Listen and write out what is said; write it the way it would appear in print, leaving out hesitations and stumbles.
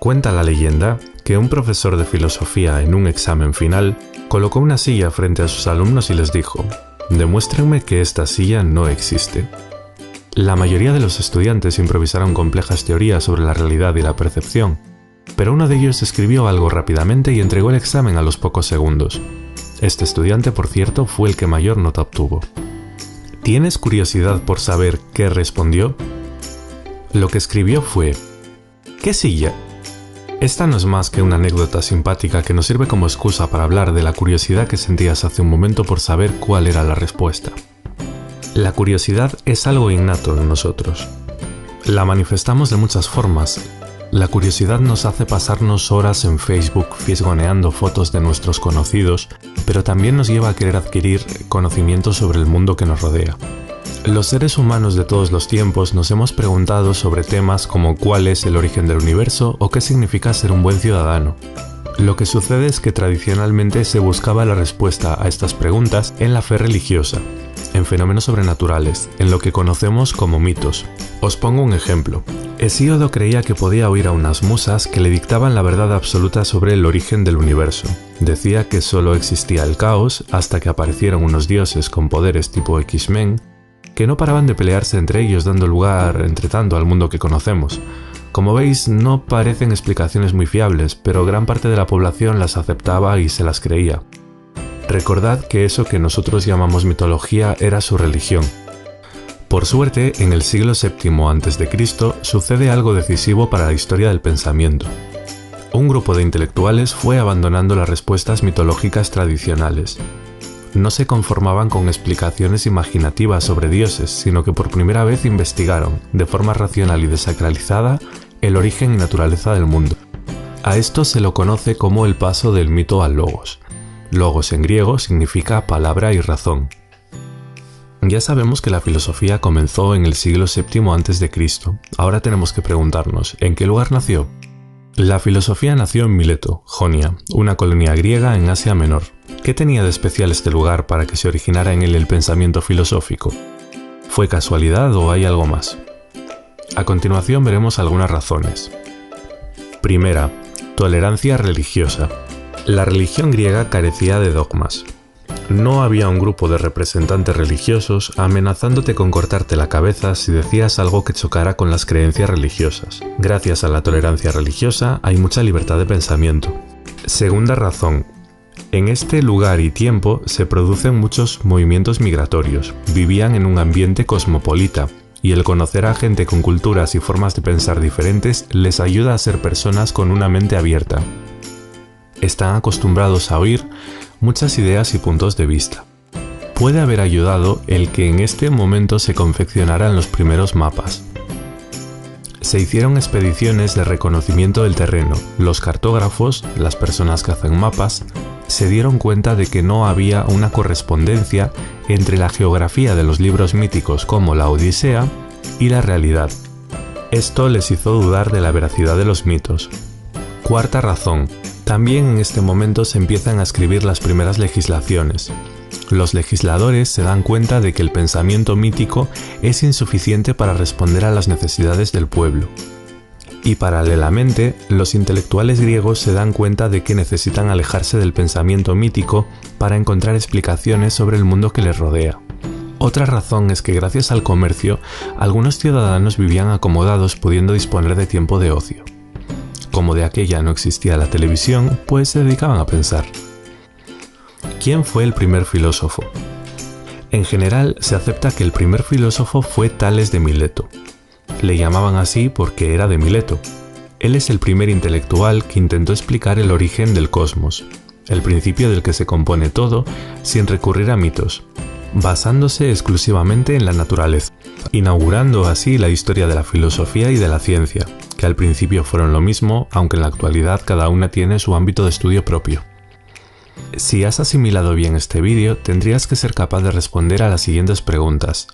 Cuenta la leyenda que un profesor de filosofía en un examen final colocó una silla frente a sus alumnos y les dijo: «Demuéstrenme que esta silla no existe». La mayoría de los estudiantes improvisaron complejas teorías sobre la realidad y la percepción, pero uno de ellos escribió algo rápidamente y entregó el examen a los pocos segundos. Este estudiante, por cierto, fue el que mayor nota obtuvo. ¿Tienes curiosidad por saber qué respondió? Lo que escribió fue: ¿qué silla? Esta no es más que una anécdota simpática que nos sirve como excusa para hablar de la curiosidad que sentías hace un momento por saber cuál era la respuesta. La curiosidad es algo innato en nosotros. La manifestamos de muchas formas. La curiosidad nos hace pasarnos horas en Facebook fisgoneando fotos de nuestros conocidos, pero también nos lleva a querer adquirir conocimiento sobre el mundo que nos rodea. Los seres humanos de todos los tiempos nos hemos preguntado sobre temas como cuál es el origen del universo o qué significa ser un buen ciudadano. Lo que sucede es que tradicionalmente se buscaba la respuesta a estas preguntas en la fe religiosa, en fenómenos sobrenaturales, en lo que conocemos como mitos. Os pongo un ejemplo. Hesíodo creía que podía oír a unas musas que le dictaban la verdad absoluta sobre el origen del universo. Decía que solo existía el caos hasta que aparecieron unos dioses con poderes tipo X-Men, que no paraban de pelearse entre ellos, dando lugar, entre tanto, al mundo que conocemos. Como veis, no parecen explicaciones muy fiables, pero gran parte de la población las aceptaba y se las creía. Recordad que eso que nosotros llamamos mitología era su religión. Por suerte, en el siglo VII a.C. sucede algo decisivo para la historia del pensamiento. Un grupo de intelectuales fue abandonando las respuestas mitológicas tradicionales. No se conformaban con explicaciones imaginativas sobre dioses, sino que por primera vez investigaron, de forma racional y desacralizada, el origen y naturaleza del mundo. A esto se lo conoce como el paso del mito al logos. Logos en griego significa palabra y razón. Ya sabemos que la filosofía comenzó en el siglo VII a.C. Ahora tenemos que preguntarnos, ¿en qué lugar nació? La filosofía nació en Mileto, Jonia, una colonia griega en Asia Menor. ¿Qué tenía de especial este lugar para que se originara en él el pensamiento filosófico? ¿Fue casualidad o hay algo más? A continuación veremos algunas razones. Primera, tolerancia religiosa. La religión griega carecía de dogmas. No había un grupo de representantes religiosos amenazándote con cortarte la cabeza si decías algo que chocara con las creencias religiosas. Gracias a la tolerancia religiosa hay mucha libertad de pensamiento. Segunda razón. En este lugar y tiempo se producen muchos movimientos migratorios. Vivían en un ambiente cosmopolita, y el conocer a gente con culturas y formas de pensar diferentes les ayuda a ser personas con una mente abierta. Están acostumbrados a oír muchas ideas y puntos de vista. Puede haber ayudado el que en este momento se confeccionaran los primeros mapas. Se hicieron expediciones de reconocimiento del terreno. Los cartógrafos, las personas que hacen mapas, se dieron cuenta de que no había una correspondencia entre la geografía de los libros míticos como la Odisea y la realidad. Esto les hizo dudar de la veracidad de los mitos. Cuarta razón. También en este momento se empiezan a escribir las primeras legislaciones. Los legisladores se dan cuenta de que el pensamiento mítico es insuficiente para responder a las necesidades del pueblo. Y paralelamente, los intelectuales griegos se dan cuenta de que necesitan alejarse del pensamiento mítico para encontrar explicaciones sobre el mundo que les rodea. Otra razón es que gracias al comercio, algunos ciudadanos vivían acomodados pudiendo disponer de tiempo de ocio. Como de aquella no existía la televisión, pues se dedicaban a pensar. ¿Quién fue el primer filósofo? En general, se acepta que el primer filósofo fue Tales de Mileto. Le llamaban así porque era de Mileto. Él es el primer intelectual que intentó explicar el origen del cosmos, el principio del que se compone todo, sin recurrir a mitos, basándose exclusivamente en la naturaleza, inaugurando así la historia de la filosofía y de la ciencia, que al principio fueron lo mismo, aunque en la actualidad cada una tiene su ámbito de estudio propio. Si has asimilado bien este vídeo, tendrías que ser capaz de responder a las siguientes preguntas.